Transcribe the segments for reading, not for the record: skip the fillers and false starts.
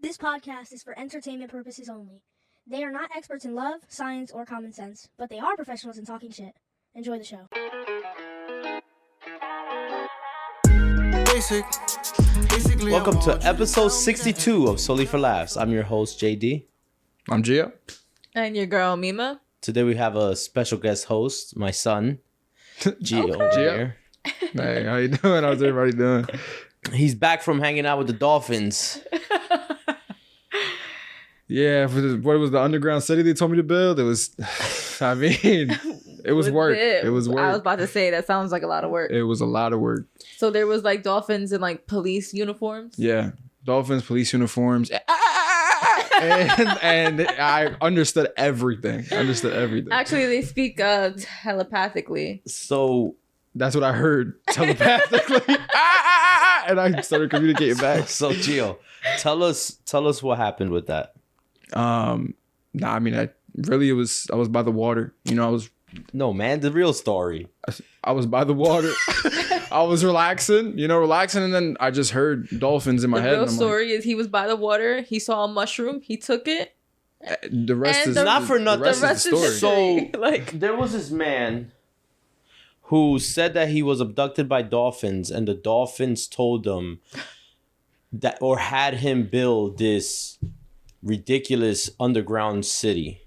This podcast is for entertainment purposes only. They are not experts in love, science, or common sense, but they are professionals in talking shit. Enjoy the show. Welcome to episode 62 of Souly for Laughs. I'm your host, JD. I'm Gio. And your girl, Mima. Today we have a special guest host, my son, Gio over here. Hey, how you doing? How's everybody doing? He's back from hanging out with the dolphins. Yeah, what was the underground city they told me to build? It was, I mean, it was work. It was work. I was about to say, that sounds like a lot of work. It was a lot of work. So there was like dolphins in like police uniforms? Yeah, dolphins, police uniforms. and I understood everything. Actually, they speak telepathically. So that's what I heard telepathically. And I started communicating back. So Gio, tell us what happened with that. I mean, I was by the water. You know, No, man, the real story. I was by the water. I was relaxing, and then I just heard dolphins in my head. The real story is he was by the water. He saw a mushroom. He took it. The rest is not for nothing. The rest is the story. So like, there was this man who said that he was abducted by dolphins, and the dolphins told him that, or had him build this ridiculous underground city.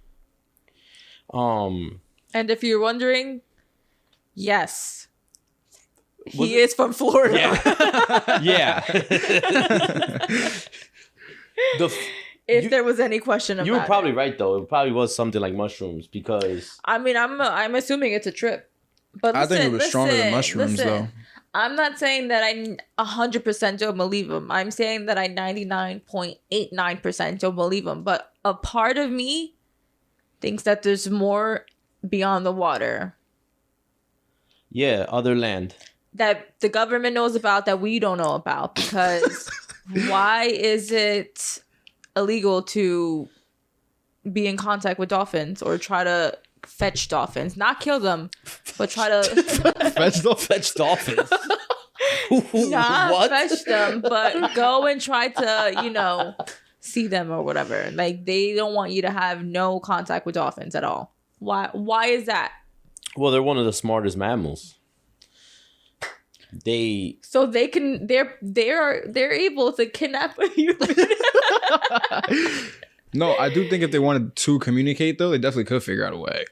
And if you're wondering, yes, he is from Florida. Yeah. If there was any question about it. You were probably right, though. It probably was something like mushrooms, because I mean, I'm assuming it's a trip. But I think it was stronger than mushrooms, though. I'm not saying that I 100% don't believe him. I'm saying that I 99.89% don't believe him. But a part of me thinks that there's more beyond the water. Yeah, other land. That the government knows about that we don't know about. Because why is it illegal to be in contact with dolphins or try to fetch dolphins? Not kill them, but try to fetch dolphins. Not What? fetch them, but go and try to, see them or whatever. Like, they don't want you to have no contact with dolphins at all. Why is that? Well, they're one of the smartest mammals. They're able to kidnap a human. No, I do think if they wanted to communicate, though, they definitely could figure out a way.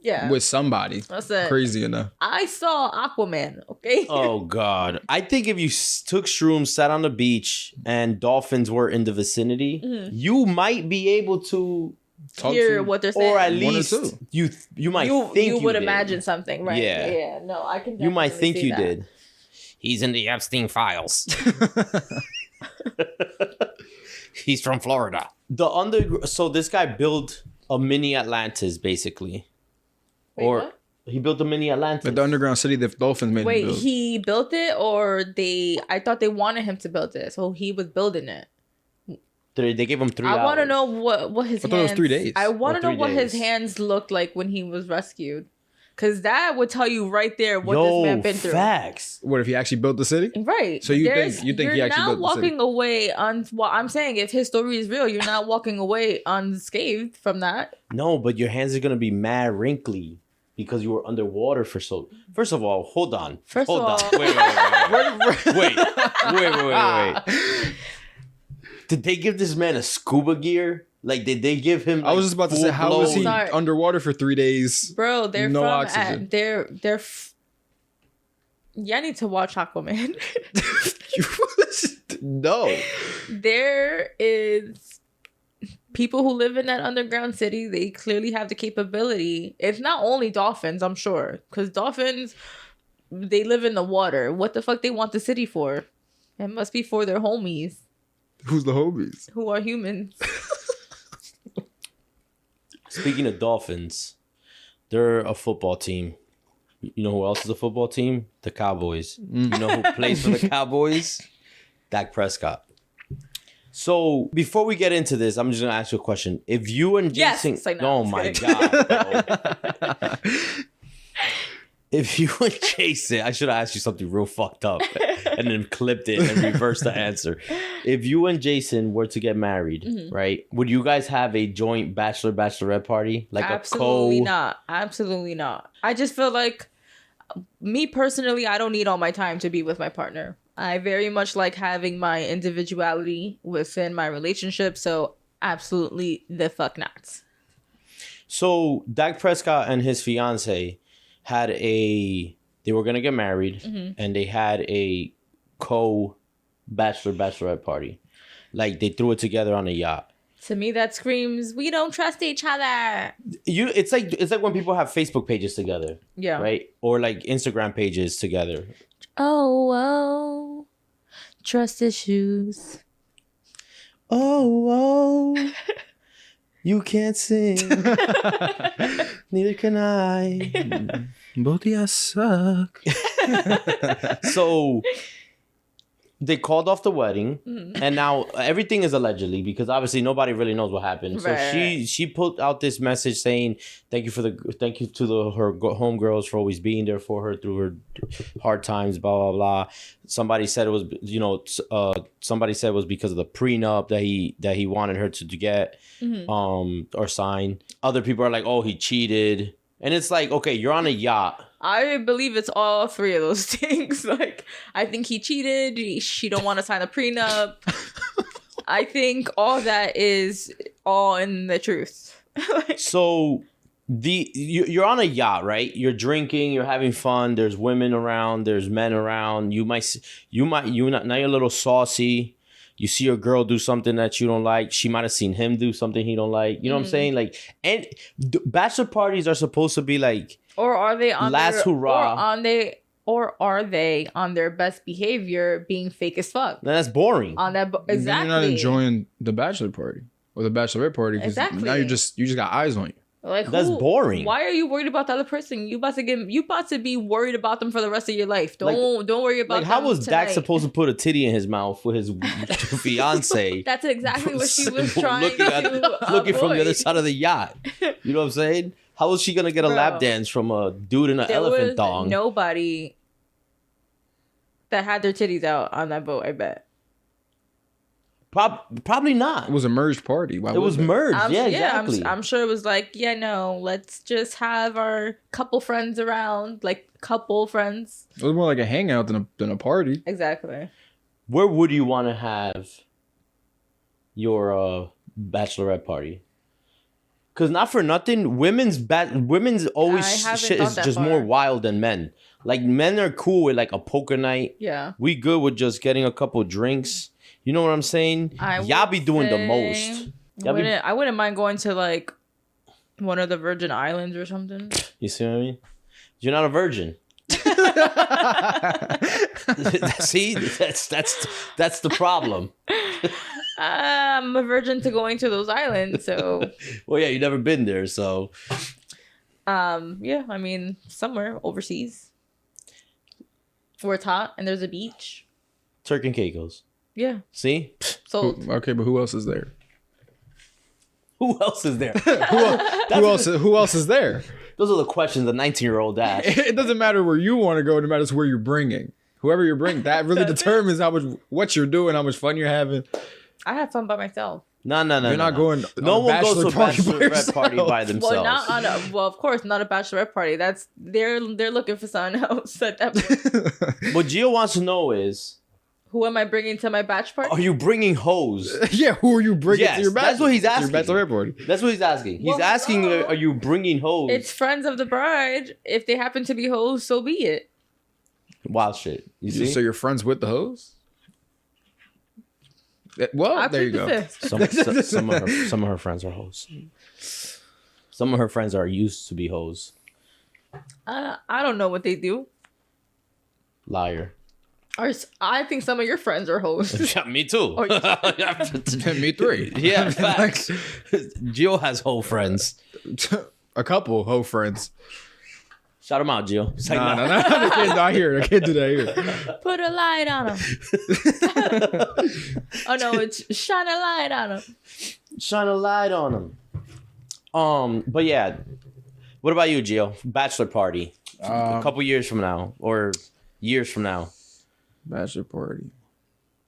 Yeah. With somebody. Listen, crazy enough. I saw Aquaman, okay? Oh, God. I think if you took shrooms, sat on the beach, and dolphins were in the vicinity, you might be able to hear what they're saying. Or at least you might think you would did. imagine something, right? Yeah. No, I can. You might think you that. did. He's in the Epstein files. He's from Florida. So this guy built a mini Atlantis, basically. What? He built a mini Atlantis. But the underground city the dolphins made him build. He built it, or I thought they wanted him to build it, so he was building it. They gave him 3 hours. I want to know what his hands... I thought it was 3 days. I want to know 3 what his days. hands looked like when he was rescued. Because that would tell you right there what this man been through. Facts. What if he actually built the city? Right. So you think he actually built the city? You're not walking away I'm saying if his story is real, you're not walking away unscathed from that. No, but your hands are going to be mad wrinkly because you were underwater for so... First of all, hold on. Wait. Did they give this man a scuba gear? Like, did they give him... I was just about to say, how was he Sorry. underwater for 3 days? Bro, they're no from... oxygen. I need to watch Aquaman. No. There is people who live in that underground city. They clearly have the capability. It's not only dolphins, I'm sure. Because dolphins, they live in the water. What the fuck they want the city for? It must be for their homies. Who's the homies? Who are humans. Speaking of dolphins, they're a football team. You know who else is a football team? The Cowboys. You know who plays for the Cowboys? Dak Prescott. So before we get into this, I'm just gonna ask you a question. If you and Jason, Yes, I know. oh my god, bro. if you and Jason, I should have asked you something real fucked up and then clipped it and reversed the answer. If you and Jason were to get married, right? Would you guys have a joint bachelorette party? Like Absolutely not. Absolutely not. I just feel like, me personally, I don't need all my time to be with my partner. I very much like having my individuality within my relationship. So absolutely the fuck not. So Dak Prescott and his fiance they were going to get married and they had a bachelorette party. Like they threw it together on a yacht. To me, that screams, we don't trust each other. It's like when people have Facebook pages together. Yeah. Right? Or like Instagram pages together. Oh, trust issues. Oh, you can't sing. Neither can I. Both of y'all suck. So they called off the wedding, and now everything is allegedly because obviously nobody really knows what happened. So she put out this message saying thank you to her homegirls for always being there for her through her hard times. Blah blah blah. Somebody said it was somebody said it was because of the prenup that he wanted her to get or sign. Other people are like, oh, he cheated, and it's like, okay, you're on a yacht. I believe it's all three of those things. Like, I think he cheated. She don't want to sign a prenup. I think all that is all in the truth. So you're on a yacht, right? You're drinking, you're having fun. There's women around, there's men around. Now you're a little saucy. You see a girl do something that you don't like. She might have seen him do something he don't like. You know what I'm saying? Like, and bachelor parties are supposed to be like, or are they on last hurrah? Or are they on their best behavior, being fake as fuck? Then that's boring. Exactly. You're not enjoying the bachelor party or the bachelorette party because now you just got eyes on you. Like, that's boring. Why are you worried about the other person? You about to be worried about them for the rest of your life. Don't worry about. Like, how was Dak supposed to put a titty in his mouth with his fiance? That's exactly what she was trying looking from the other side of the yacht. You know what I'm saying? How was she gonna get a lap dance from a dude in an elephant thong? Nobody that had their titties out on that boat, I bet. Probably not. It was a merged party. Why it was merged. Exactly. I'm sure it was like, let's just have our couple friends around, like couple friends. It was more like a hangout than a party. Exactly. Where would you want to have your bachelorette party? Because not for nothing, women's always shit is just more wild than men. Like, men are cool with like a poker night. Yeah. We good with just getting a couple drinks. You know what I'm saying? Y'all be doing the most. I wouldn't mind going to like one of the Virgin Islands or something. You see what I mean? You're not a virgin. See, that's the problem. I'm a virgin to going to those islands, so. Well, yeah, you've never been there, so. Yeah, I mean, somewhere overseas where it's hot and there's a beach. Turk and Caicos. Yeah. See? Sold. Okay, but who else is there? Who else is there? Who else is there? Those are the questions a 19-year-old asks. It doesn't matter where you want to go. It matters where you're bringing. Whoever you're bringing, that really determines what you're doing, how much fun you're having. I have fun by myself. No. You're not going. No one goes to a bachelorette party by themselves. Well, of course, not a bachelorette party. That's they're looking for someone else at that point. What Gio wants to know is, who am I bringing to my batch party? are you bringing hoes? Yeah, who are you bringing to your that's what he's asking. Your bachelorette party. That's what he's asking. He's asking, are you bringing hoes? It's friends of the bride. If they happen to be hoes, so be it. Wild shit. You see? So you're friends with the hoes? Well, there you go. Some of her friends are hoes. Some of her friends are used to be hoes. I don't know what they do. Liar. I think some of your friends are hoes. Yeah, me too. Me three. Yeah, facts. Gio has hoe friends. A couple hoe friends. Shout them out, Gio. No. The kid's not here. The kid do that here. Put a light on him. Oh no, it's shine a light on him. Shine a light on them. But yeah, What about you, Gio? Bachelor party. A couple years from now, or years from now. Bachelor party.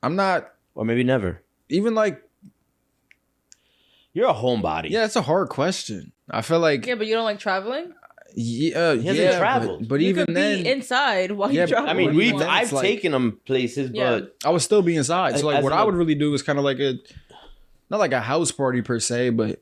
I'm not. Or maybe never. Even like. You're a homebody. Yeah, it's a hard question. I feel like. Yeah, but you don't like traveling? Yeah, He hasn't traveled. But You even could then. be inside while Yeah, you travel. I mean, Even then, I've it's like- taken them places, Yeah. but I would still be inside. So like As what in I a- would really do is kind of like not like a house party per se, but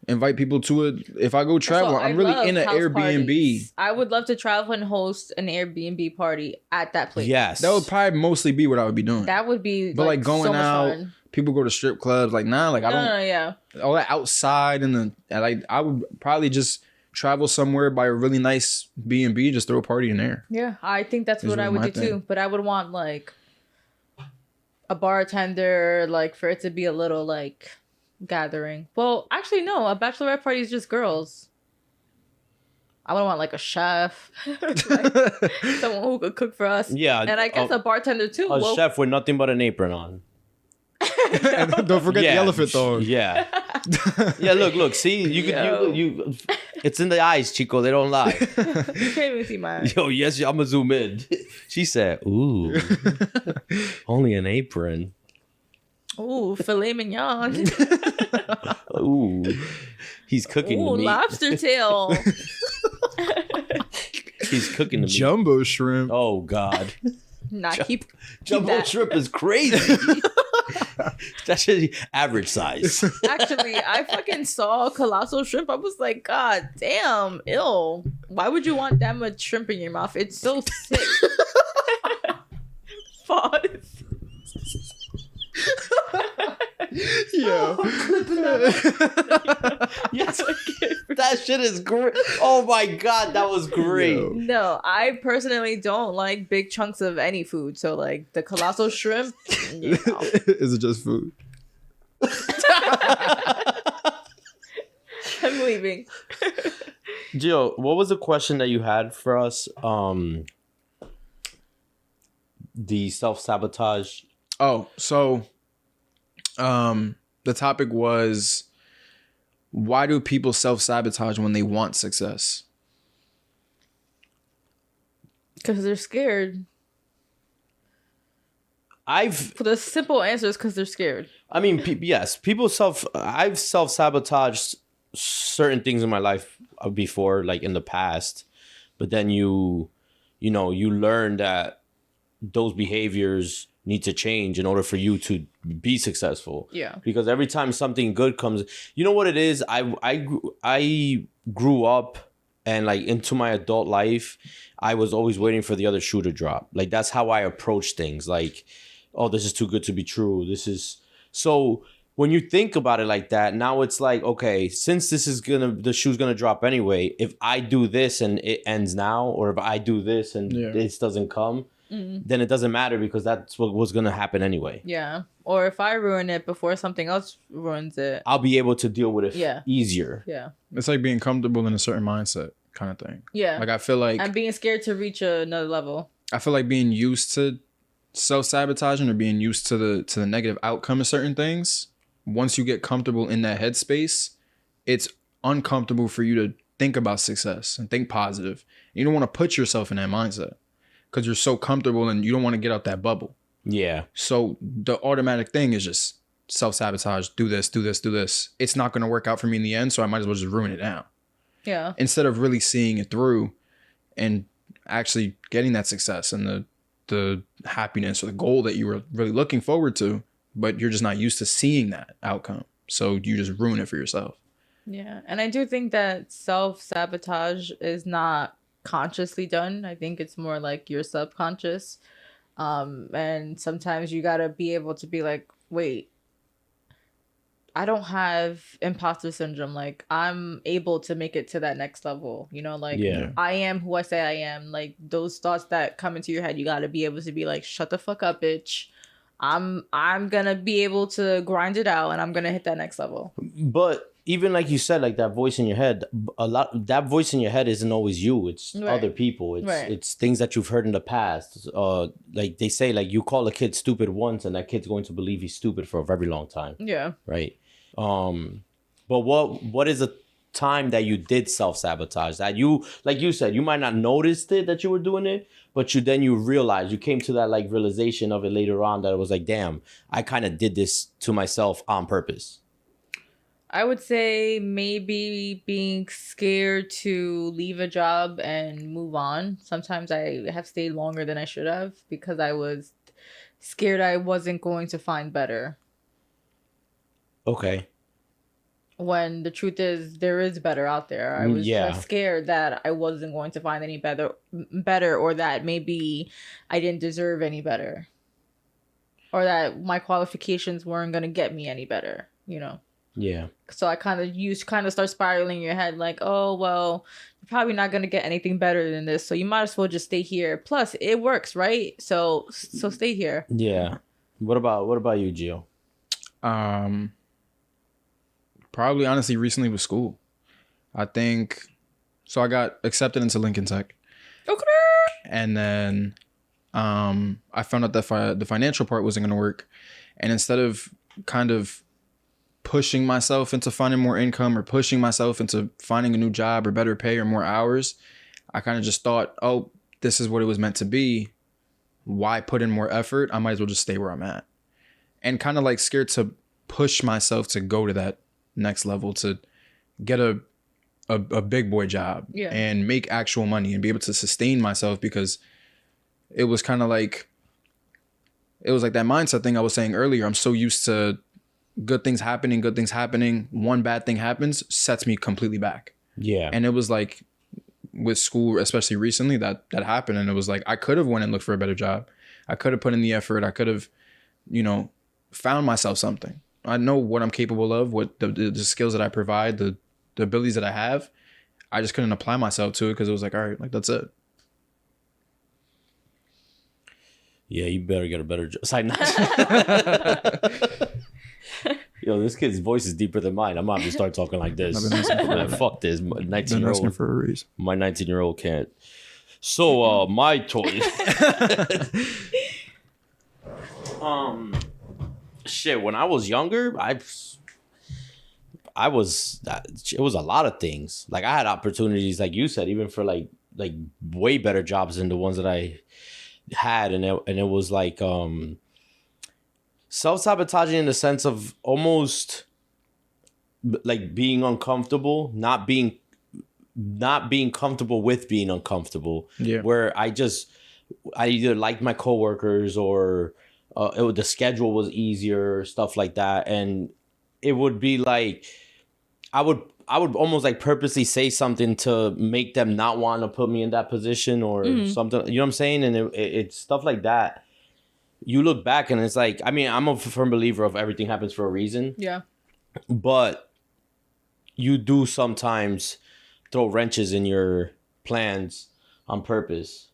invite people to it. If I go travel, So I I'm really love in an house Airbnb. parties. I would love to travel and host an Airbnb party at that place. yes. That would probably mostly be what I would be doing. That would be But like going so much out, fun. people go to strip clubs. Like nah, like I don't No, yeah. all that outside and like I would probably just travel somewhere by a really nice B&B, just throw a party in there. Yeah, I think that's Is what I really would my do thing. too. But I would want like a bartender, like for it to be a little like gathering. Well, actually, no. A bachelorette party is just girls. I would want like a chef, like, someone who could cook for us. Yeah. And I guess a bartender too. A Well, chef with nothing but an apron on. And don't forget Yeah, the elephant dog. Yeah. Yeah, look. See, you Yo. could you it's in the eyes, Chico. They don't lie. you can't even see my eyes. Yo, yes, I'm gonna zoom in. She said, "Ooh, only an apron." Ooh, filet mignon. Ooh, he's cooking Ooh, the meat. lobster tail. He's cooking the meat. Jumbo shrimp. Oh God, Nah, keep jumbo that. shrimp is crazy. That's just average size. Actually, I fucking saw colossal shrimp. I was like, God damn, ew. Why would you want that much shrimp in your mouth? It's so sick. Pause. Yeah. Yes, that shit is great. Oh my God, that was great. Yo. No, I personally don't like big chunks of any food. So, like, the colossal shrimp, you know. Is it just food? I'm leaving. Gio, what was the question that you had for us? The self-sabotage. Oh, so the topic was, why do people self-sabotage when they want success? Because they're scared. The simple answer is because they're scared. I mean, yes, I've self-sabotaged certain things in my life before, like in the past, but then you learn that those behaviors need to change in order for you to be successful. Yeah. Because every time something good comes, you know what it is? I grew up, and like into my adult life, I was always waiting for the other shoe to drop. Like that's how I approach things. Like, oh, this is too good to be true. So when you think about it like that, now it's like, okay, since the shoe's gonna drop anyway, if I do this and it ends now, or if I do this and this doesn't come, then it doesn't matter because that's what was gonna happen anyway. Yeah. Or if I ruin it before something else ruins it. I'll be able to deal with it easier. Yeah. It's like being comfortable in a certain mindset kind of thing. Yeah. Like I feel like I'm being scared to reach another level. I feel like being used to self-sabotaging or being used to the negative outcome of certain things, once you get comfortable in that headspace, it's uncomfortable for you to think about success and think positive. You don't want to put yourself in that mindset because you're so comfortable and you don't want to get out that bubble. Yeah. So the automatic thing is just self-sabotage, do this. It's not going to work out for me in the end, so I might as well just ruin it now. Yeah. Instead of really seeing it through and actually getting that success and the happiness or the goal that you were really looking forward to, but you're just not used to seeing that outcome. So you just ruin it for yourself. Yeah. And I do think that self-sabotage is not consciously done. I think it's more like your subconscious. And sometimes you gotta be able to be like, wait, I don't have imposter syndrome. Like I'm able to make it to that next level. You know, like I am who I say I am. Like those thoughts that come into your head, you gotta be able to be like, shut the fuck up, bitch. I'm gonna be able to grind it out and I'm gonna hit that next level. But even like you said, like that voice in your head, that voice in your head isn't always you. It's other people. It's things that you've heard in the past. Like they say, like you call a kid stupid once and that kid's going to believe he's stupid for a very long time. Yeah. Right. But what is a time that you did self-sabotage? That you, like you said, you might not noticed it that you were doing it, but you realized, you came to that like realization of it later on that it was like, damn, I kind of did this to myself on purpose. I would say maybe being scared to leave a job and move on. Sometimes I have stayed longer than I should have because I was scared I wasn't going to find better. Okay. When the truth is, there is better out there. I was just scared that I wasn't going to find any better, or that maybe I didn't deserve any better, or that my qualifications weren't going to get me any better, you know? Yeah. So I kind of start spiraling in your head like, oh, well, you're probably not going to get anything better than this. So you might as well just stay here. Plus, it works, right? So stay here. Yeah. What about you, Gio? Probably honestly recently with school. I think so. I got accepted into Lincoln Tech. Okay. And then I found out that the financial part wasn't going to work. And instead of kind of pushing myself into finding more income or pushing myself into finding a new job or better pay or more hours, I kind of just thought, oh, this is what it was meant to be. Why put in more effort? I might as well just stay where I'm at. And kind of like scared to push myself to go to that next level, to get a big boy job and make actual money and be able to sustain myself, because it was kind of like, it was like that mindset thing I was saying earlier. I'm so used to good things happening. One bad thing happens, sets me completely back. Yeah. And it was like with school, especially recently, that happened. And it was like, I could have went and looked for a better job. I could have put in the effort. I could have, found myself something. I know what I'm capable of, what the skills that I provide, the abilities that I have. I just couldn't apply myself to it because it was like, all right, like that's it. Yeah, you better get a better job. Yo, this kid's voice is deeper than mine. I'm gonna have to start talking like this. Man, fuck this. 19-year-old. For a reason. My 19-year-old can't. So, my choice. Shit. When I was younger, it was a lot of things. Like I had opportunities, like you said, even for like way better jobs than the ones that I had, and it was like self-sabotaging in the sense of almost like being uncomfortable, not being comfortable with being uncomfortable. Yeah. Where I either liked my coworkers or the schedule was easier, stuff like that, and it would be like I would almost like purposely say something to make them not want to put me in that position or something. You know what I'm saying? And it's stuff like that. You look back and it's like, I mean, I'm a firm believer of everything happens for a reason. Yeah. But you do sometimes throw wrenches in your plans on purpose.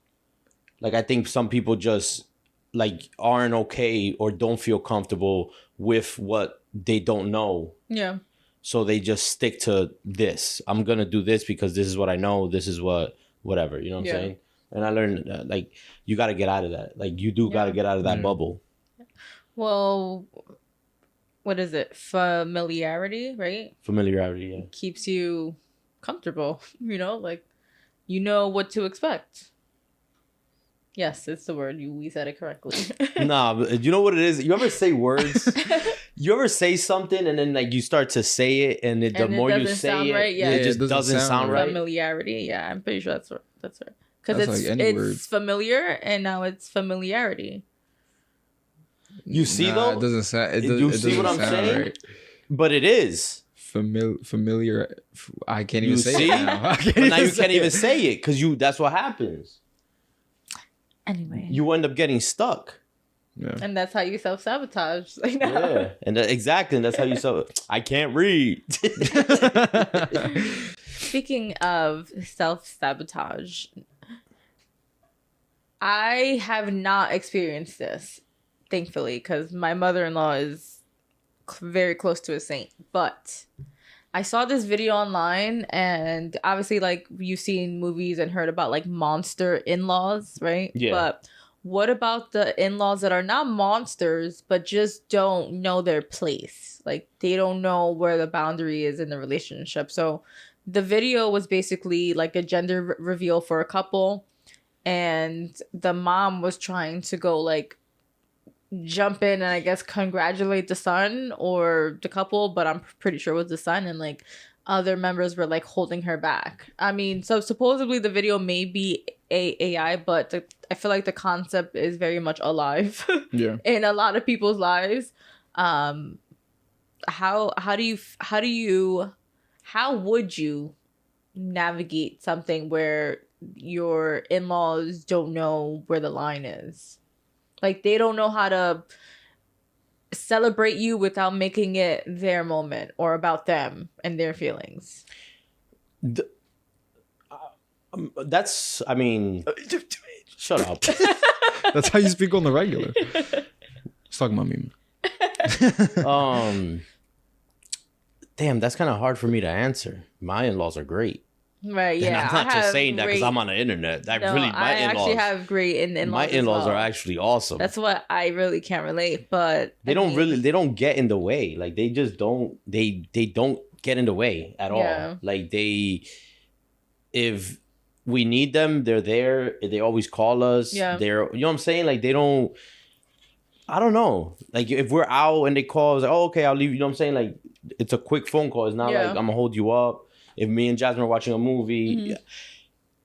Like, I think some people just like aren't okay or don't feel comfortable with what they don't know. Yeah. So they just stick to this. I'm going to do this because this is what I know. This is whatever. You know what I'm saying? And I learned that, like, you got to get out of that. Like, you do got to get out of that bubble. Well, what is it? Familiarity, right? Familiarity, yeah. Keeps you comfortable, like, you know what to expect. Yes, it's the word. We said it correctly. Nah, but you know what it is? You ever say words? You ever say something and then like you start to say it and the more you say it, right? It just doesn't sound right. Familiarity, yeah, I'm pretty sure that's right. Because it's familiar and now it's familiarity. You see though? It doesn't sound. You see what I'm saying? Right. But it is. Familiar. I can't even say it now. But now you can't even say it because that's what happens. Anyway, you end up getting stuck. Yeah. And that's how you self-sabotage. Yeah, and exactly, and that's how you I can't read. Speaking of self-sabotage, I have not experienced this, thankfully, because my mother-in-law is very close to a saint. But I saw this video online, and obviously, like, you've seen movies and heard about, like, monster in-laws, right? Yeah. But what about the in-laws that are not monsters, but just don't know their place? Like, they don't know where the boundary is in the relationship. So the video was basically like a gender reveal for a couple. And the mom was trying to go like jump in and I guess congratulate the son or the couple, but I'm pretty sure it was the son, and like other members were like holding her back. I mean, so supposedly the video may be AI, but I feel like the concept is very much alive in a lot of people's lives. How would you navigate something where your in-laws don't know where the line is? Like, they don't know how to celebrate you without making it their moment or about them and their feelings. That's, I mean, shut up. That's how you speak on the regular. Let's talk about me. Damn, that's kind of hard for me to answer. My in-laws are great. Right, yeah. And I'm not just saying that because I'm on the internet. My in-laws. I actually have great in-laws. My in-laws are actually awesome. That's what I really can't relate, but they don't get in the way. Like, they just don't, they don't get in the way at all. Like, if we need them, they're there. They always call us. Yeah. You know what I'm saying? Like, they don't, I don't know. Like, if we're out and they call us, like, oh, okay, I'll leave. You know what I'm saying? Like, it's a quick phone call. It's not like I'm gonna hold you up. If me and Jasmine are watching a movie,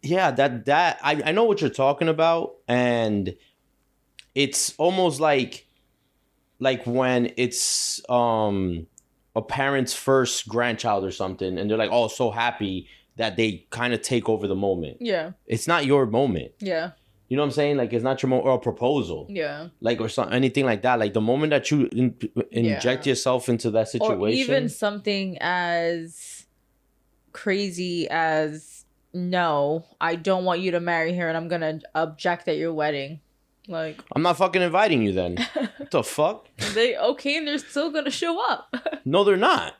I know what you're talking about, and it's almost like when it's a parent's first grandchild or something, and they're like, oh, so happy that they kind of take over the moment. Yeah, it's not your moment. Yeah, you know what I'm saying? Like, it's not your moment, or a proposal. Yeah, like, or something, anything like that. Like, the moment that you inject yourself into that situation, or even something as crazy as, no, I don't want you to marry her and I'm gonna object at your wedding. Like, I'm not fucking inviting you then. What the fuck? And they're still gonna show up. No, they're not.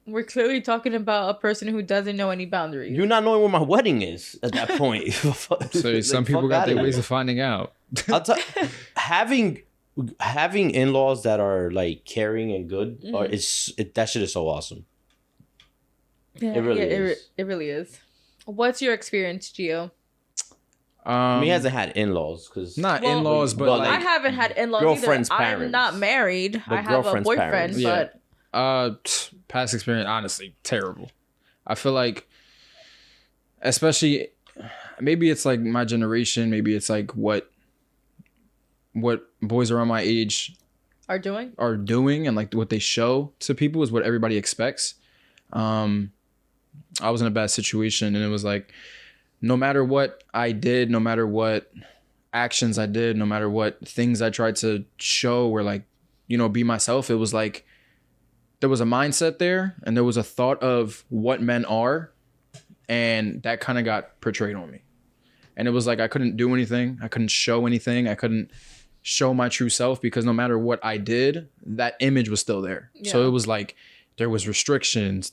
We're clearly talking about a person who doesn't know any boundaries. You're not knowing where my wedding is at that point. So some people got their ways of finding out. Having in-laws that are like caring and good, that shit is so awesome. Yeah, it really is. What's your experience, Gio? He hasn't had in-laws because in-laws, but like, I haven't had in-laws girlfriend's either. parents. I'm not married. I have a boyfriend, but past experience, honestly, terrible. I feel like, especially, maybe it's like my generation. Maybe it's like what boys around my age are doing, and like what they show to people is what everybody expects. I was in a bad situation, and it was like, no matter what I did, no matter what actions I did, no matter what things I tried to show or like, you know, be myself, it was like there was a mindset there and there was a thought of what men are, and that kind of got portrayed on me. And it was like I couldn't do anything. I couldn't show anything. I couldn't show my true self because no matter what I did, that image was still there. Yeah. So it was like there was restrictions.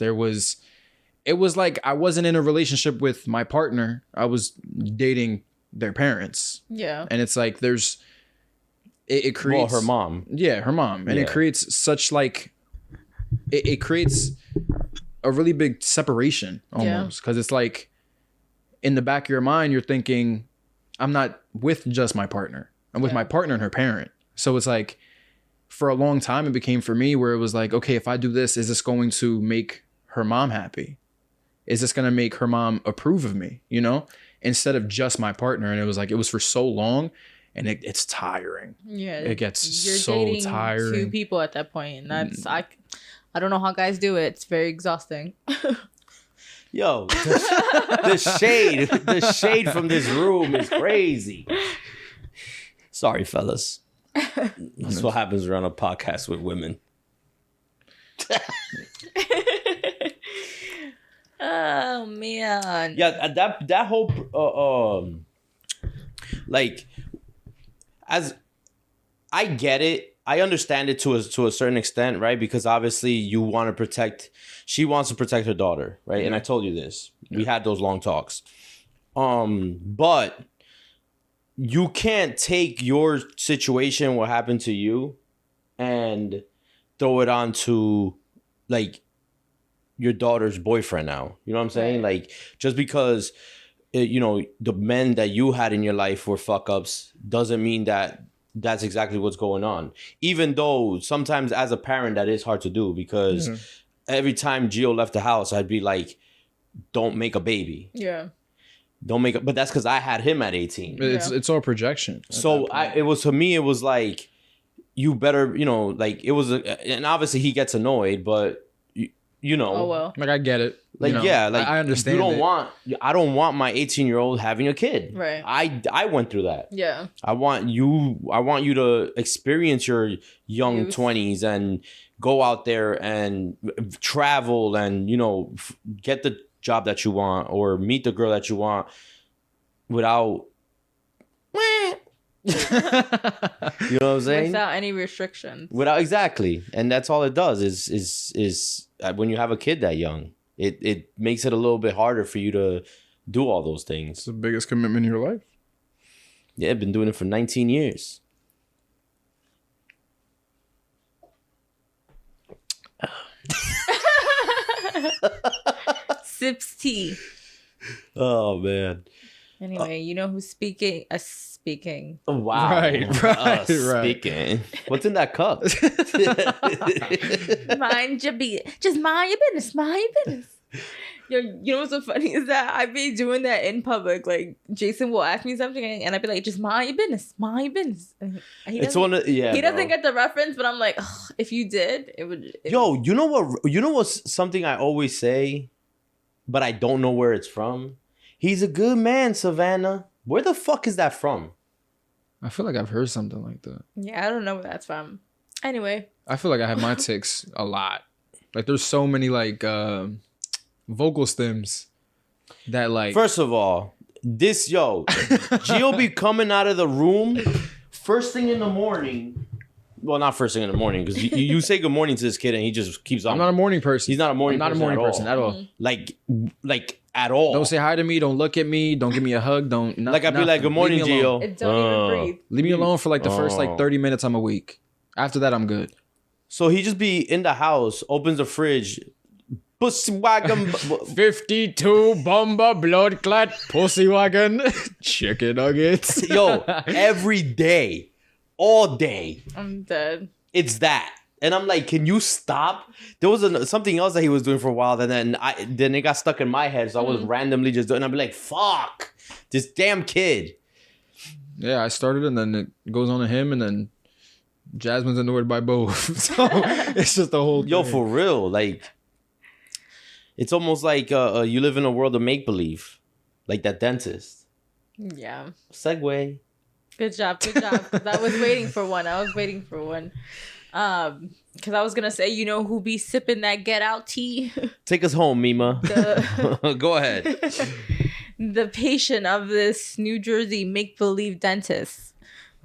It was like I wasn't in a relationship with my partner. I was dating their parents. Yeah. And it's like it creates... Well, her mom. Yeah, her mom. And it creates such like... It creates a really big separation almost. Because it's like in the back of your mind, you're thinking, I'm not with just my partner. I'm with my partner and her parent. So it's like for a long time, it became for me where it was like, okay, if I do this, is this going to make her mom happy? Is this going to make her mom approve of me, you know, instead of just my partner? And it was like, it was for so long and it's tiring. Yeah. It gets so tiring. Two people at that point. And that's, I don't know how guys do it. It's very exhausting. Yo, the shade from this room is crazy. Sorry, fellas. That's what happens around a podcast with women. Oh man. Yeah, that whole like, as I get it, I understand it to a certain extent, right? Because obviously she wants to protect her daughter, right? Yeah. And I told you this. We had those long talks. But you can't take your situation, what happened to you, and throw it onto like your daughter's boyfriend now. You know what I'm saying? Right. Like, just because the men that you had in your life were fuck ups doesn't mean that that's exactly what's going on. Even though sometimes as a parent that is hard to do, because every time Gio left the house, I'd be like, don't make a baby. Yeah. Don't make it, but that's because I had him at 18. It's all projection. So it was like, you better, like it was, and obviously he gets annoyed, but Oh well. Like I get it. Like I understand. I don't want my 18-year-old having a kid. Right. I went through that. Yeah. I want you to experience your young 20s and go out there and travel and get the job that you want or meet the girl that you want without you know what I'm saying? Without any restrictions. Exactly. And that's all it does is when you have a kid that young, it makes it a little bit harder for you to do all those things. It's the biggest commitment in your life. Yeah, I've been doing it for 19 years. Sips tea. Oh man. Anyway, you know who's speaking? Speaking. Wow. Right. Speaking. What's in that cup? Mind your business. Just mind your business. Mind your business. Yo, you know what's so funny is that I be doing that in public. Like Jason will ask me something and I'd be like, just mind your business. Mind your business. And he doesn't get the reference, but I'm like, if you did, it would. You know what? You know what's something I always say, but I don't know where it's from. He's a good man, Savannah. Where the fuck is that from? I feel like I've heard something like that. Yeah, I don't know where that's from. Anyway. I feel like I have my tics a lot. Like there's so many like vocal stems that like. First of all, Gio be coming out of the room first thing in the morning. Well, not first thing in the morning, because you say good morning to this kid and he just keeps on. I'm not a morning person. He's not a morning person. I'm not a morning person at all. Mm-hmm. Like at all. Don't say hi to me. Don't look at me. Don't give me a hug. I'd be like, good morning, Gio. It don't even breathe. Leave me alone for like the first like 30 minutes. I'm awake. After that, I'm good. So he just be in the house, opens the fridge, pussy wagon, 52 bomber blood clot pussy wagon, chicken nuggets. Yo, every day, all day. I'm dead. It's that. And I'm like, can you stop? There was something else that he was doing for a while, and then it got stuck in my head, so I was randomly just doing. I'd be like, fuck, this damn kid. Yeah, I started, and then it goes on to him, and then Jasmine's annoyed by both. So it's just the whole thing. Yo, for real, like, it's almost like you live in a world of make believe, like that dentist. Yeah. Segue. Good job. 'Cause I was waiting for one. Because I was gonna say, you know who be sipping that Get Out tea? Take us home, Mima. Go ahead. The patient of this New Jersey make-believe dentist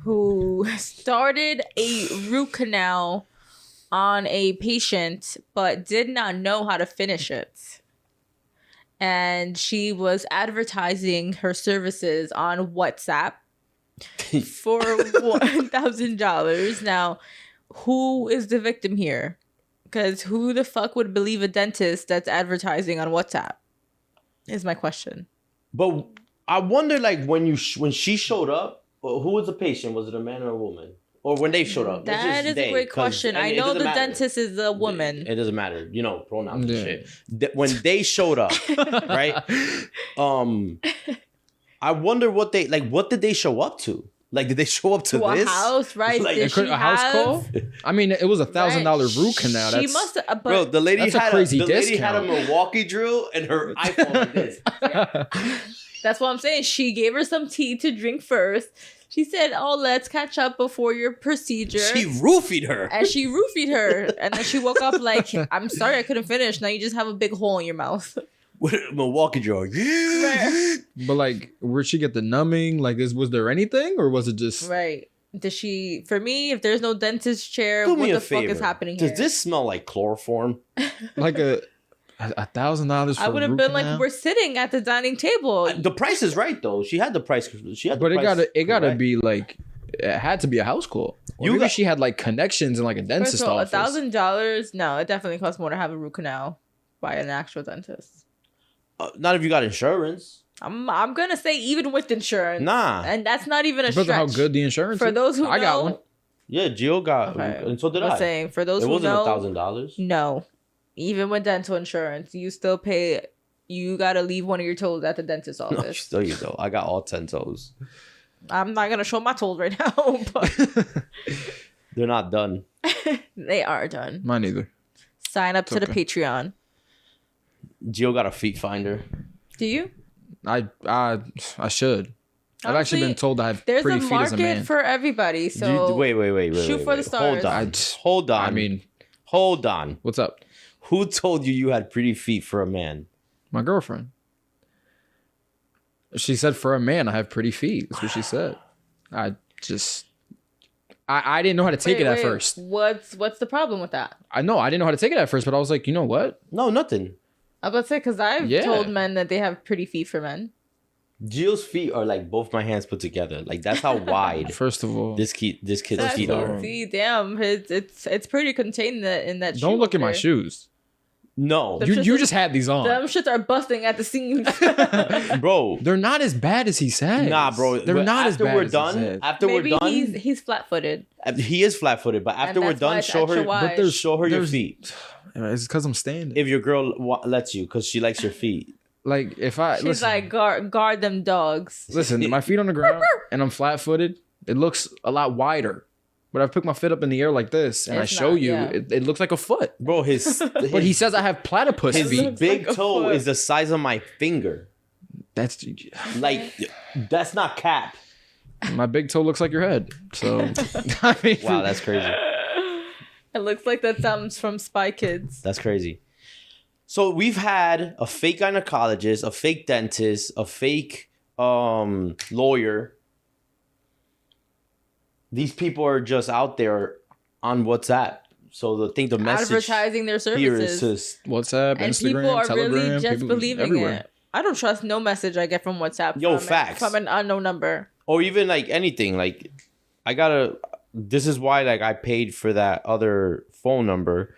who started a root canal on a patient but did not know how to finish it. And she was advertising her services on WhatsApp for $1,000. Now, who is the victim here? Because who the fuck would believe a dentist that's advertising on WhatsApp? Is my question. But I wonder, like, when she showed up, who was the patient? Was it a man or a woman? Or when they showed up? That is a great question. I know the dentist is a woman. It doesn't matter. Pronouns and shit. When they showed up, right? I wonder what did they show up to? Like, did they show up to this? A house, right? Like, a house call? I mean, it was $1,000 root canal. She must have. Bro, the lady had a Milwaukee drill and her iPhone like this. That's what I'm saying. She gave her some tea to drink first. She said, let's catch up before your procedure. She roofied her. And then she woke up like, I'm sorry I couldn't finish. Now you just have a big hole in your mouth. With a Milwaukee drill. But like, where'd she get the numbing? Like, was there anything? Or was it just... Right. For me, if there's no dentist chair, what the fuck is happening here? Does this smell like chloroform? Like a... $1,000 for I would have been like, we're sitting at the dining table. The price is right though. She had the price. But it gotta be like, it had to be a house call. Or maybe she had like connections in like a dentist office. $1,000? No, it definitely costs more to have a root canal by an actual dentist. Not if you got insurance. I'm gonna say even with insurance. Nah, and that's not even a stretch. Depends on how good the insurance is. For those who I got one. Yeah, Gio got, and so did I. Saying for those who know, it wasn't $1,000. No, even with dental insurance, you still pay. You gotta leave one of your toes at the dentist's office. No, still you though. I got all 10 toes. I'm not gonna show my toes right now, but they're not done. They are done. Mine either. Sign up to the Patreon. Gio got a feet finder. Do you? I should. I've actually been told I have pretty feet as a man. There's a market for everybody, so wait. Shoot for the stars. Hold on. I mean, hold on. What's up? Who told you had pretty feet for a man? My girlfriend. She said for a man, I have pretty feet. That's what she said. I didn't know how to take it at first. What's the problem with that? I know I didn't know how to take it at first, but I was like, you know what? No, nothing. I was about to say, because I've told men that they have pretty feet for men. Gio's feet are like both my hands put together. Like that's how wide. First of all, this kid's feet are. See, damn, it's pretty contained in that. Don't look at my shoes. No, you just had these on. Them shits are busting at the seams. Bro, they're not as bad as he says. Nah, bro, they're not as bad. After we're done, he's flat-footed. He is flat-footed, but after we're done, show her your feet. It's because I'm standing. If your girl lets you, because she likes your feet. Like she's like guard them dogs. Listen, my feet on the ground and I'm flat-footed. It looks a lot wider. But I've put my foot up in the air like this, and I show you, it looks like a foot. Bro, but he says I have platypus feet. His big toe is the size of my finger. That's not cap. My big toe looks like your head. So, I mean, wow, that's crazy. It looks like that sounds from Spy Kids. That's crazy. So we've had a fake gynecologist, a fake dentist, a fake lawyer. These people are just out there on WhatsApp. So the message advertising their services here is just WhatsApp, and Instagram, people are Telegram, really just believing everywhere. it. I don't trust no message I get from WhatsApp. Facts from an unknown number, or even like anything. Like this is why like I paid for that other phone number,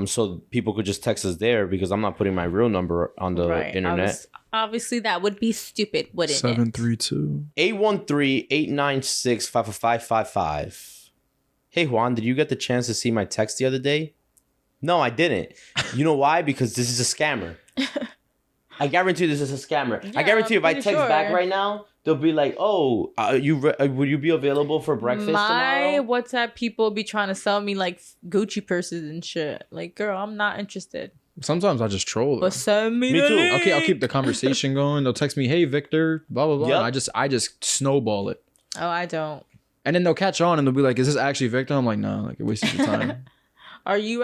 so people could just text us there because I'm not putting my real number on the internet. Obviously, that would be stupid, wouldn't 732 813-896-5555. Hey, Juan, did you get the chance to see my text the other day? No, I didn't. You know why? Because this is a scammer. I guarantee this is a scammer. Yeah, I guarantee if I text back right now, they'll be like, "Oh, would you be available for breakfast tomorrow?" My WhatsApp people be trying to sell me like Gucci purses and shit. Like, girl, I'm not interested. Sometimes I just troll them. But send me too. Okay, I'll keep the conversation going. They'll text me, "Hey, Victor," blah blah blah. Yep. And I just snowball it. Oh, I don't. And then they'll catch on and they'll be like, "Is this actually Victor?" I'm like, "No, like it wasted your time." Are you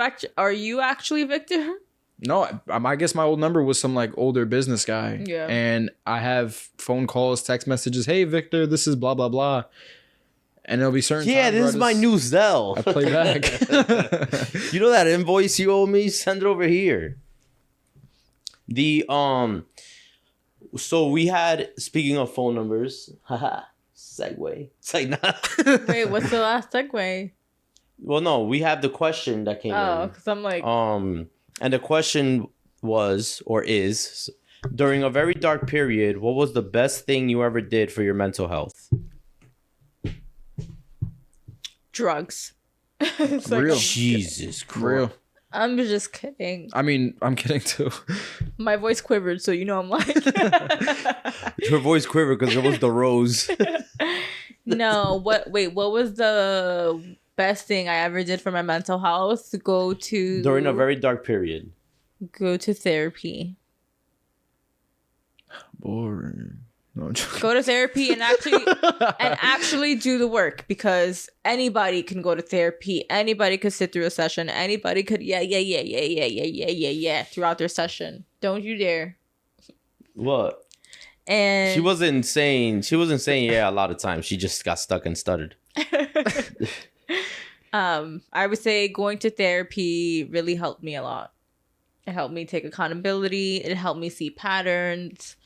actually Victor? No, I guess my old number was some like older business guy. Yeah. And I have phone calls, text messages. "Hey, Victor, this is blah blah blah." And there'll be certain times this is my new Zelle. I play back. You know that invoice you owe me? Send it over here. So we had, speaking of phone numbers, segue. It's like not. Wait, what's the last segue? Well, no, we have the question that came in. Oh, because I'm like. And the question was, or is, during a very dark period, what was the best thing you ever did for your mental health? Drugs. Real. Jesus Christ. Real. I'm just kidding. I mean, I'm kidding too. My voice quivered, so you know I'm like. Your voice quivered because it was the rose. No, what was the best thing I ever did for my mental health? During a very dark period. Go to therapy. Boring. No, go to therapy and actually do the work, because anybody can go to therapy. Anybody could sit through a session. Anybody could throughout their session. Don't you dare. What? And she wasn't saying yeah a lot of times. She just got stuck and stuttered. I would say going to therapy really helped me a lot. It helped me take accountability. It helped me see patterns.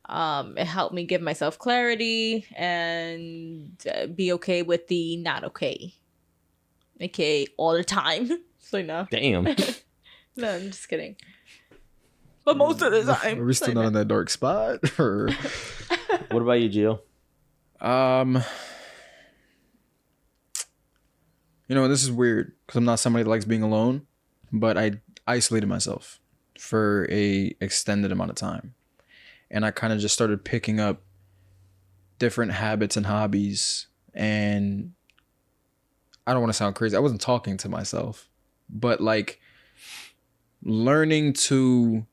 It helped me give myself clarity and be okay with the not okay. AKA all the time. So no. Damn. No, I'm just kidding. But most of the time. Are we still not in that dark spot? Or What about you, Gio? You know, this is weird because I'm not somebody that likes being alone, but I isolated myself for a extended amount of time. And I kind of just started picking up different habits and hobbies. And I don't want to sound crazy. I wasn't talking to myself, but like learning to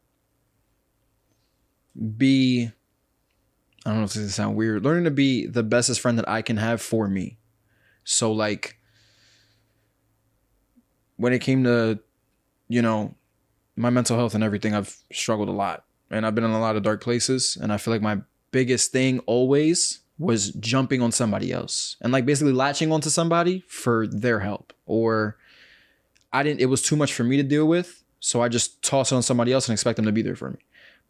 be, I don't know if this is sound weird, learning to be the bestest friend that I can have for me. So like when it came to, you know, my mental health and everything, I've struggled a lot and I've been in a lot of dark places. And I feel like my biggest thing always was jumping on somebody else and like basically latching onto somebody for their help, or it was too much for me to deal with. So I just toss it on somebody else and expect them to be there for me.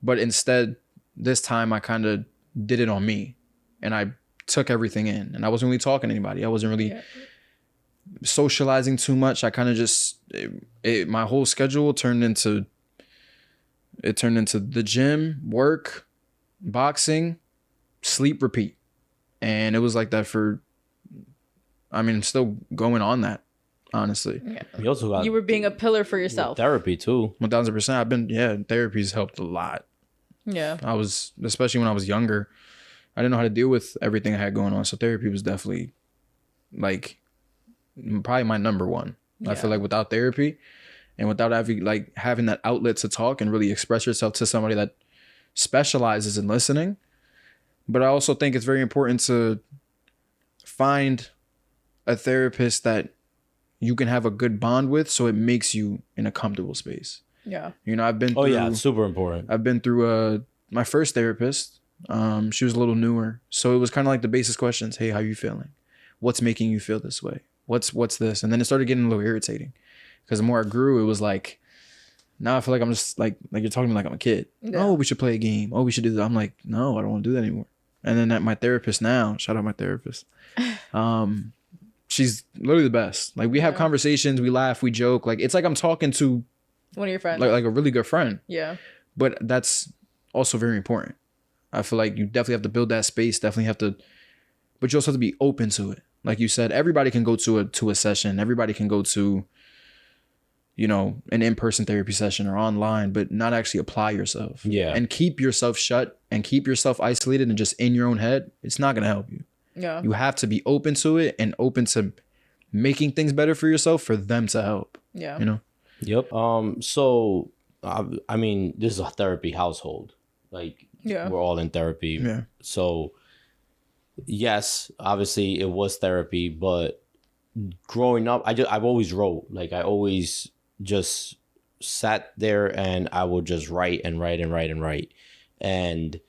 But instead, this time I kind of did it on me and I took everything in, and I wasn't really talking to anybody. I wasn't really socializing too much. I kind of just, my whole schedule turned into the gym, work, boxing, sleep, repeat. And it was like that for, I mean, I'm still going on that, honestly. Yeah. You also got You were being a pillar for yourself. therapy too. 1000%. Therapy's helped a lot. Yeah. I was, especially when I was younger, I didn't know how to deal with everything I had going on. So therapy was definitely like probably my number one. I feel like without therapy and without having that outlet to talk and really express yourself to somebody that specializes in listening. But I also think it's very important to find a therapist that you can have a good bond with, so it makes you in a comfortable space. Yeah. You know, I've been through, Oh yeah, it's super important. I've been through my first therapist. She was a little newer, so it was kind of like the basic questions. Hey, how you feeling? What's making you feel this way? What's this? And then it started getting a little irritating because the more I grew, it was like, now I feel like I'm just like you're talking to me like I'm a kid. Yeah. Oh, we should play a game. Oh, we should do that. I'm like, no, I don't want to do that anymore. And then at my therapist now, shout out my therapist. She's literally the best. Like we have conversations, we laugh, we joke. Like it's like I'm talking to One of your friends. like a really good friend. Yeah. But that's also very important. I feel like you definitely have to build that space. Definitely have to, but you also have to be open to it. Like you said, everybody can go to a session. Everybody can go to, you know, an in-person therapy session or online, but not actually apply yourself. Yeah. And keep yourself shut and keep yourself isolated and just in your own head. It's not going to help you. Yeah. You have to be open to it and open to making things better for yourself for them to help. Yeah. You know? Yep. So, I mean, this is a therapy household. Like, we're all in therapy. Yeah. So, yes, obviously it was therapy, but growing up, I've always wrote. Like, I always just sat there and I would just write and write and write and write. And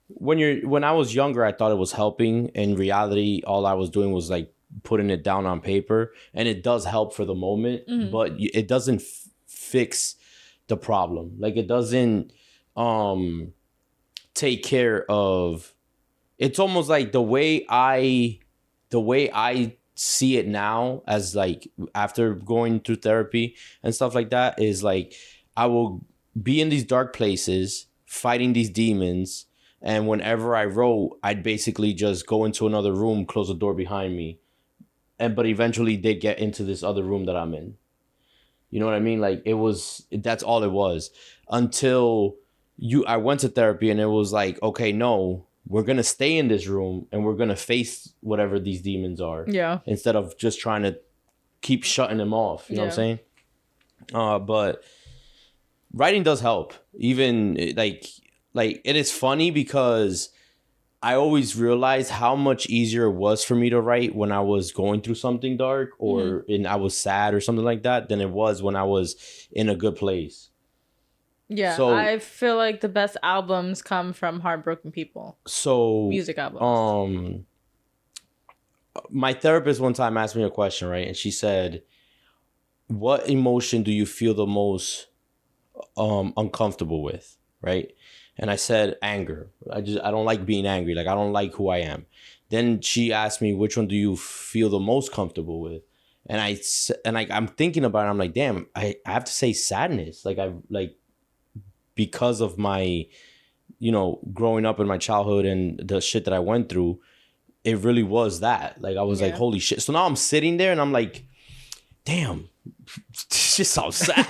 when I was younger, I thought it was helping. In reality, all I was doing was like putting it down on paper, and it does help for the moment, but it doesn't fix the problem. Like it doesn't take care of. It's almost like the way I see it now, as like after going through therapy and stuff like that, is like I will be in these dark places fighting these demons, and whenever I wrote, I'd basically just go into another room, close the door behind me, but eventually they'd get into this other room that I'm in. You know what I mean? Like that's all it was until I went to therapy, and it was like, okay, no, we're going to stay in this room and we're going to face whatever these demons are. Yeah. Instead of just trying to keep shutting them off. You know what I'm saying? But writing does help. Even like it is funny because I always realized how much easier it was for me to write when I was going through something dark or I was sad or something like that than it was when I was in a good place. Yeah, so, I feel like the best albums come from heartbroken people. So music albums. My therapist one time asked me a question, right? And she said, "What emotion do you feel the most uncomfortable with, right? And I said anger. I don't like being angry. Like, I don't like who I am. Then she asked me, which one do you feel the most comfortable with? And I'm thinking about it. I'm like, damn, I have to say sadness. Because of my, growing up in my childhood and the shit that I went through, it really was that. Like, I was like, holy shit. So now I'm sitting there and I'm like, damn, this just sounds sad.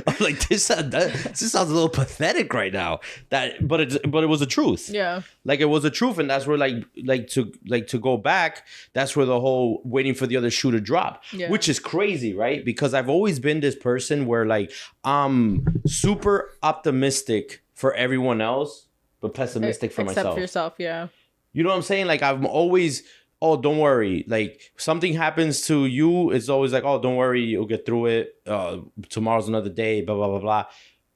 I'm like, this sounds a little pathetic right now. But it was the truth. Yeah. Like, it was the truth, and that's where to go back. That's where the whole waiting for the other shoe to drop, which is crazy, right? Because I've always been this person where like I'm super optimistic for everyone else, but pessimistic for myself. Except for yourself, yeah. You know what I'm saying? Like, I'm always, oh, don't worry. Like, something happens to you, it's always like, oh, don't worry, you'll get through it. Tomorrow's another day, blah, blah, blah, blah.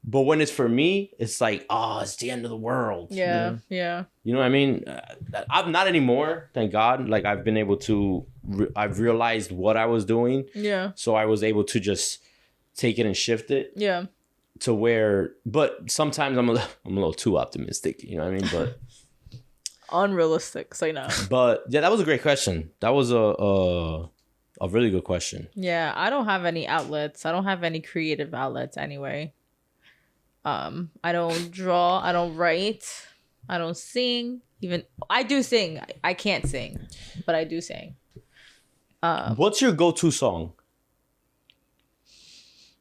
But when it's for me, it's like, oh, it's the end of the world. Yeah. You know what I mean? I'm not anymore, thank God. Like, I've been able to, I've realized what I was doing. Yeah. So I was able to just take it and shift it. Yeah. To where, but sometimes I'm a little too optimistic, you know what I mean? But unrealistic, so no. But yeah, that was a great question. That was a really good question. Yeah, I don't have any outlets. I don't have any creative outlets anyway. I don't draw. I don't write. I don't sing. Even I do sing. I can't sing, but I do sing. What's your go-to song?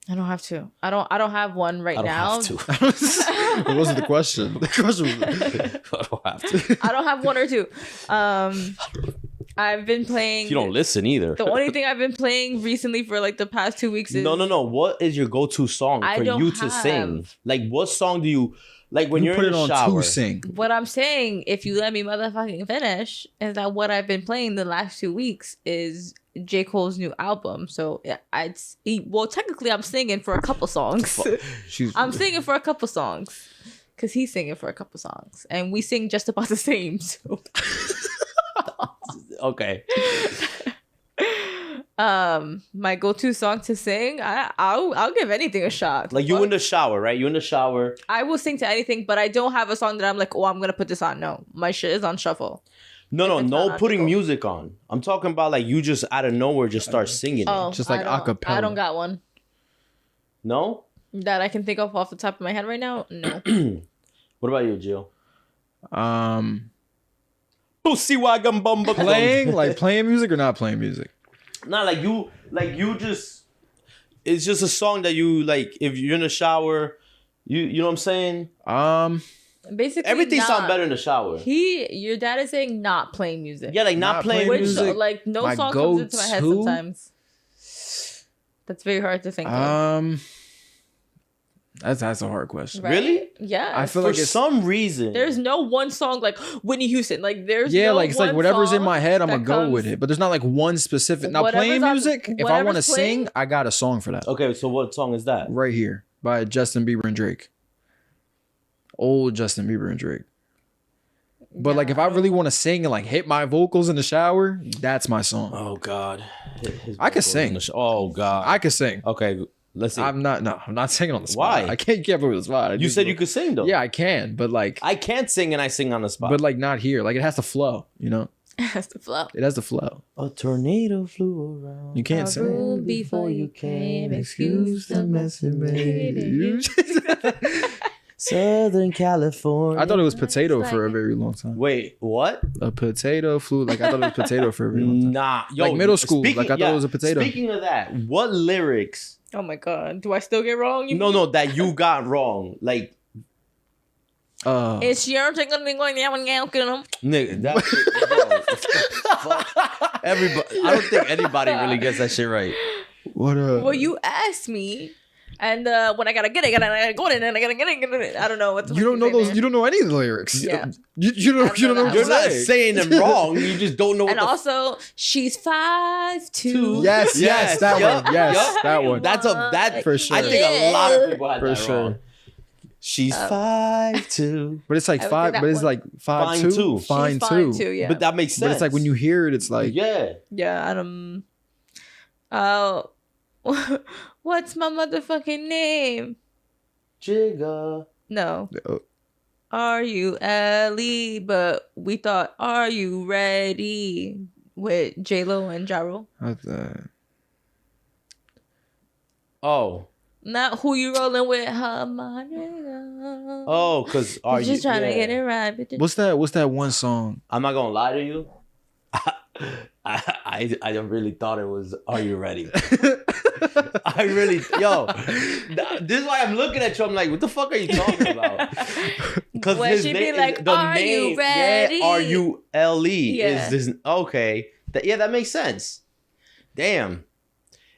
I don't have to. I don't have one right now. I don't have to. It wasn't the question. The question was, I don't have to. I don't have one or two. I've been playing. You don't listen either. The only thing I've been playing recently for like the past 2 weeks is No. What is your go-to song for you to sing? Like, what song do you like when you're put in it the on shower? to sing. What I'm saying, if you let me motherfucking finish, is that what I've been playing the last 2 weeks is J. Cole's new album. So technically I'm singing for a couple songs. I'm singing for a couple songs because he's singing for a couple songs, and we sing just about the same. So. Okay. My go-to song to sing, I'll give anything a shot. Like, you in the shower, right? You in the shower. I will sing to anything, but I don't have a song that I'm like, oh, I'm gonna put this on. No, my shit is on shuffle. No putting music on. I'm talking about like you just out of nowhere just start singing it. Just like acapella. I don't got one. No? That I can think of off the top of my head right now? No. What about you, Jill? Pussy wagon bumba playing music or not playing music? Nah, like you just, it's just a song that you like. If you're in the shower, you know what I'm saying. Basically, everything sounds better in the shower. Your dad is saying not playing music. Yeah, like not playing music. Like no song comes into my head sometimes. That's very hard to think of. That's a hard question. Right? Really? Yeah. I feel for like some reason there's no one song like Whitney Houston. Like there's it's like whatever's in my head, I'm gonna go with it. But there's not like one specific. Now playing music, if I want to sing, I got a song for that. Okay, so what song is that? Right here by Justin Bieber and Drake. Old Justin Bieber and Drake. But like if I really want to sing and like hit my vocals in the shower, that's my song. Oh God, I can sing. Oh God, I can sing. Okay, let's see. I'm not singing on the spot. Why? I can't put it on the spot. You said you could sing though. Yeah, I can, but like I can't sing and I sing on the spot. But like not here. Like it has to flow, you know? It has to flow. It has to flow. A tornado flew around. You can't sing. Before you came, excuse the mess it made. Southern California. I thought it was potato for a very long time. Wait, what? A potato flew. Like I thought it was potato for a very long time. Nah, yo, like middle school. Like I thought it was a potato. Speaking of that, what lyrics? Oh my God, do I still get wrong? No, that you got wrong. Like, it's your nigga. That's everybody. I don't think anybody really gets that shit right. What up? Well, you asked me. And when I gotta get it, I gotta go in and I gotta get it. I don't know what. You don't know those. Man. You don't know any of the lyrics. Yeah. You don't know. You're not saying them wrong. You just don't know. And also, she's 5'2". Yes, that one. Yes, that one. That for sure. I think a lot of people had for that sure. Wrong. She's 5'2". But it's like 5. But it's like 5'2". Fine too. Yeah. But that makes sense. But it's like when you hear it, it's like yeah. What's my motherfucking name? Jigga. No. Oh. Are you Ellie? But we thought, are you ready? With J-Lo and Ja Rule. Oh. Not who you rolling with, huh, my nigga. Oh, because are you just trying to get it right. Bitch. What's that one song? I'm not gonna lie to you. I really thought it was Are You Ready? I really this is why I'm looking at you. I'm like, what the fuck are you talking about? Because Well, she'd be like, are you ready? Yeah, R-U-L-E Yeah. is this okay. That makes sense. Damn.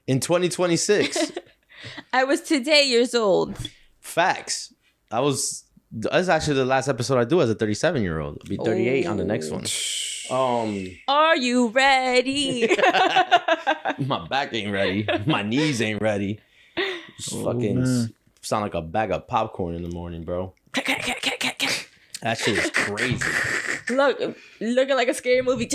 In 2026. I was today years old. Facts. That's actually the last episode I do as a 37-year-old. I'll be 38 on the next one. Are you ready? My back ain't ready. My knees ain't ready. Just fucking sound like a bag of popcorn in the morning, bro. That shit is crazy. Looking like a scary movie.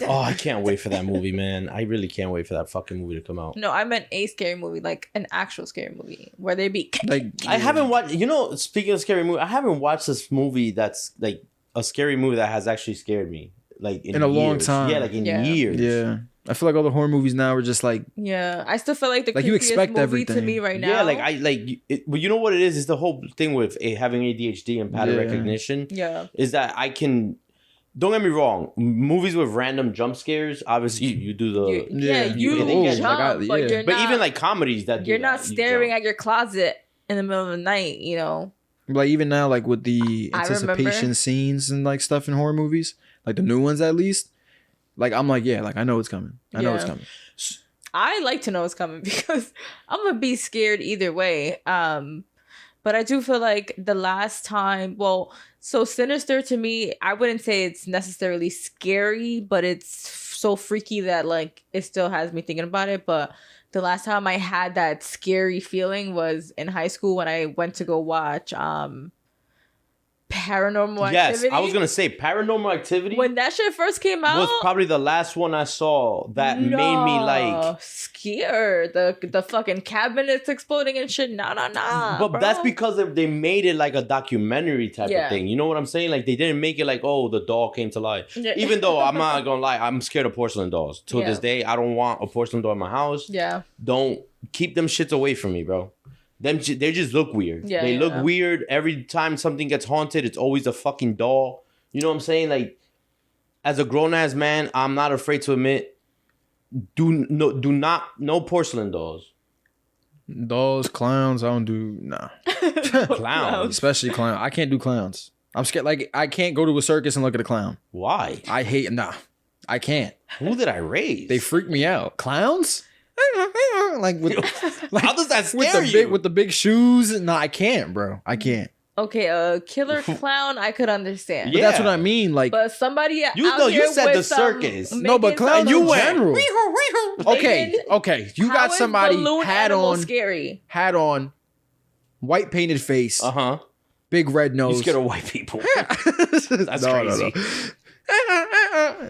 Oh, I can't wait for that movie, man. I really can't wait for that fucking movie to come out. No, I meant a scary movie, like an actual scary movie where they be Like I haven't watched. Speaking of scary movie, I haven't watched this movie that's like a scary movie that has actually scared me. Like in a long years. time. Yeah, like in years. Yeah. I feel like all the horror movies now are just like Yeah, I still feel like the Like, you creepiest expect movie everything. to me right now. Yeah, but you know what it is? It's the whole thing with having ADHD and pattern recognition. Yeah. Is that I can. Don't get me wrong. Movies with random jump scares, obviously you do the. You jump, but you're But not, even like comedies that do you're not that, you staring jump. at your closet in the middle of the night, you know. like even now like with the I anticipation remember. scenes and like stuff in horror movies, like the new ones at least. Like I'm like, yeah, like I know it's coming. I know it's Yeah. coming. I like to know it's coming because I'm gonna be scared either way. But I do feel like the last time, so Sinister to me, I wouldn't say it's necessarily scary, but it's so freaky that like it still has me thinking about it. But the last time I had that scary feeling was in high school when I went to go watch Paranormal Yes, Activity. I was gonna say Paranormal Activity. When that shit first came out, was probably the last one I saw that made me like scared. The fucking cabinets exploding and shit. Nah, but bro. that's because they made it like a documentary type Yeah. of thing. You know what I'm saying? Like they didn't make it like, oh, the doll came to life. Yeah. Even though I'm not gonna lie, I'm scared of porcelain dolls. To Yeah. this day, I don't want a porcelain doll in my house. Yeah. Don't keep them shits away from me, bro. They just look weird. Yeah, They yeah. look weird. Every time something gets haunted, it's always a fucking doll. You know what I'm saying? Like, as a grown ass man, I'm not afraid to admit, no porcelain dolls. Dolls, clowns, I don't do Clowns. especially clown. I can't do clowns. I'm scared. Like I can't go to a circus and look at a clown. Why? I hate I can't. Who did I raise? They freak me out. Clowns? Like with How does that with scare the you? big with the big shoes? No, I can't, bro. I can't. Okay, a killer clown I could understand. But that's Yeah. what I mean. Like But somebody You out know, you here said with the some- circus. no, but making clowns some- in general. Okay, Making- okay. You How got is somebody balloon hat animal on, scary. white painted face, Uh-huh. big red You nose. scared of white people. That's No, crazy. no.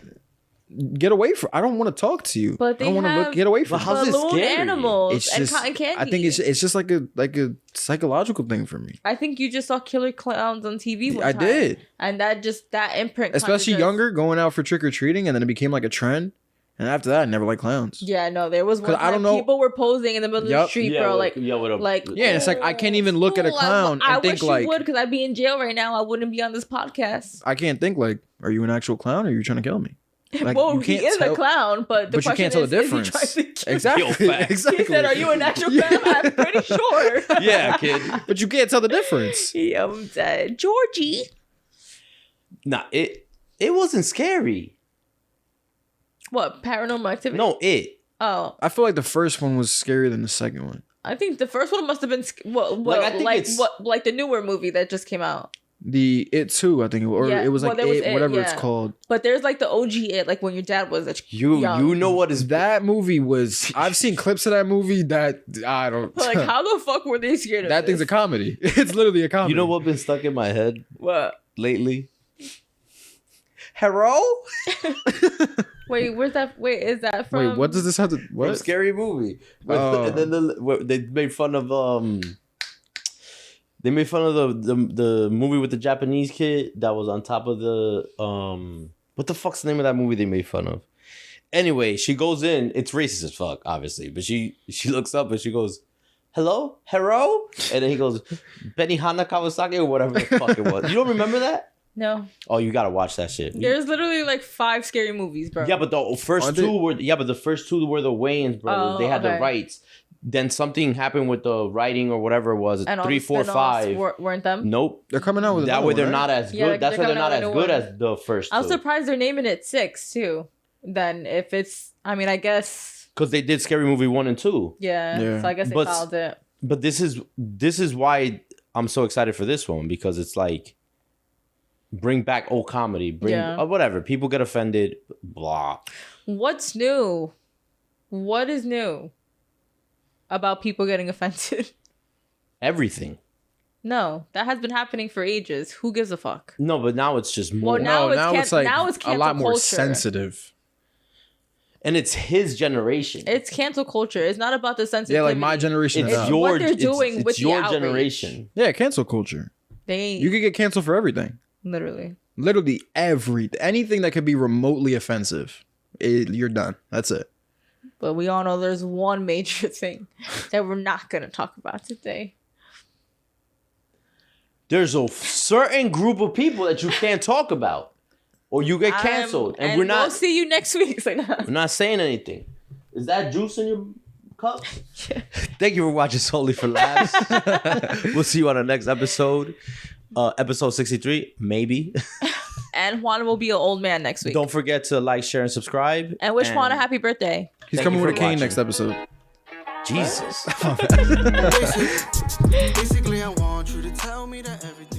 Get away from. I don't want to talk to you. But they I don't want to have look. Get away from. But me. how's it balloon scary? animals It's and just. cotton candy. I think it's just like a psychological thing for me. I think you just saw killer clowns on TV one I time. did, And that imprint kinda especially just- younger, going out for trick or treating, and then it became like a trend. And after that, I never liked clowns. Yeah, no, there was one 'Cause I time don't know- people were posing in the middle of the Yup. street, Yeah, bro. with a- Like Yeah, and it's like I can't even look at a clown I and think wish you like would, because I'd be in jail right now. I wouldn't be on this podcast. I can't think like, are you an actual clown or are you trying to kill me? Like, well, you he can't is tell- a clown, but the But you question can't tell is, the is he difference. trying to kill you? Exactly. Yo, facts. Exactly. He said, "Are you an actual clown?" I'm pretty sure. Yeah, kid. But you can't tell the difference. Yeah, I'm dead. Georgie. Nah, it wasn't scary. What, Paranormal Activity? No, it. Oh, I feel like the first one was scarier than the second one. I think the first one must have been I think it's- like the newer movie that just came out. The It Too, I think, or Yeah, it was like well, there was It, It, whatever it's yeah. called. But there's like the OG It, like when your dad was You young. know what is That movie was. I've seen clips of that movie that I don't. Like, how the fuck were they scared of that thing's a this? comedy. It's literally a comedy. You know what been stuck in my head What? lately? Hero? Wait, where's that? Wait, is that from? Wait, what does this have to? From What? Scary Movie. Oh. And then they made fun of They made fun of the movie with the Japanese kid that was on top of the what the fuck's the name of that movie they made fun of? Anyway, she goes in. It's racist as fuck, obviously, but she looks up and she goes, "Hello, hero," and then he goes, "Benihana Kawasaki" or whatever the fuck it was. You don't remember that? No. Oh, you gotta watch that shit. There's literally like 5 scary movies, bro. Yeah, but the first two were the Wayans brothers. They had the rights. Then something happened with the writing or whatever it was. And 3, 4, 5 weren't them? Nope. They're coming out with that way. They're right? not as good. Yeah, That's why they're not as good one. as the first. I'm two. surprised they're naming it 6 too. Then if it's, I mean, I guess because they did Scary Movie 1 and 2. Yeah. So I guess they followed it. But this is why I'm so excited for this one, because it's like bring back old comedy, whatever. People get offended, blah. What's new? What is new about people getting offended? Everything. No, that has been happening for ages. Who gives a fuck? No, but now it's just more. Well, now it's like now it's a lot more culture. sensitive. And it's his generation. It's cancel culture. It's not about the sensitivity. Yeah, like my generation. It's your, what they're doing with it's your the outrage. generation. Yeah, cancel culture. You could get canceled for everything. Literally anything that could be remotely offensive. You're done. That's it. But we all know there's one major thing that we're not going to talk about today. There's a certain group of people that you can't talk about, or you get canceled, and we're not. We'll see you next week. It's like, nah. We're not saying anything. Is that juice in your cup? Yeah. Thank you for watching Souly for Laughs. We'll see you on the next episode, episode 63, maybe. And Juan will be an old man next week. Don't forget to like, share, and subscribe. And wish Juan a happy birthday. He's coming with a cane next episode. Jesus. Basically, I want you to tell me that everything.